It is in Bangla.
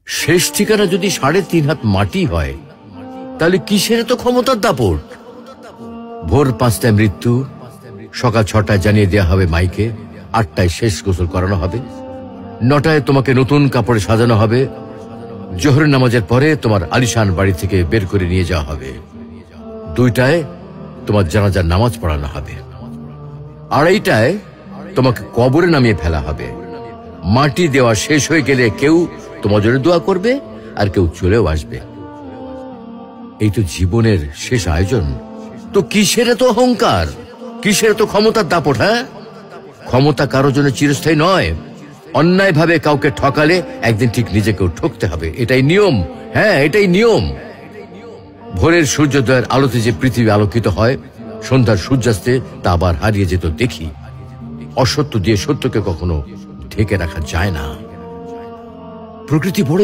শেষ ঠিকানা যদি 3.5 হাত মাটি হয়, তাহলে কিসের তো ক্ষমতার দাপট? ভোর 5টায় মৃত্যু, সকাল 6টায় জানিয়ে দেওয়া হবে মাইকে, 8টায় শেষ গোসল করানো হবে, 9টায় তোমাকে নতুন কাপড়ে সাজানো হবে, জোহরের নামাজের পরে তোমার আলিশান বাড়ি থেকে বের করে নিয়ে যাওয়া হবে, 2টায় তোমার জানাজার নামাজ পড়ানো হবে, 2:30টায় তোমাকে কবরে নামিয়ে ফেলা হবে। মাটি দেওয়া শেষ হয়ে গেলে কেউ তোমার জন্য দোয়া করবে আর কেউ চলেও আসবে। এই তো জীবনের শেষ আয়োজন। তো কিসের তো অহংকার, কিসের তো ক্ষমতার দাপট? হ্যাঁ, ক্ষমতা কারোর জন্য চিরস্থায়ী নয়। অন্যায় ভাবে কাউকে ঠকালে একদিন ঠিক নিজেকেও ঠকতে হবে, এটাই নিয়ম। হ্যাঁ, এটাই নিয়ম। ভোরের সূর্যোদয়ের আলোতে যে পৃথিবী আলোকিত হয়, সন্ধ্যার সূর্যাস্তে তা আবার হারিয়ে যেত দেখি। অসত্য দিয়ে সত্যকে কখনো ঢেকে রাখা যায় না। প্রকৃতি বড়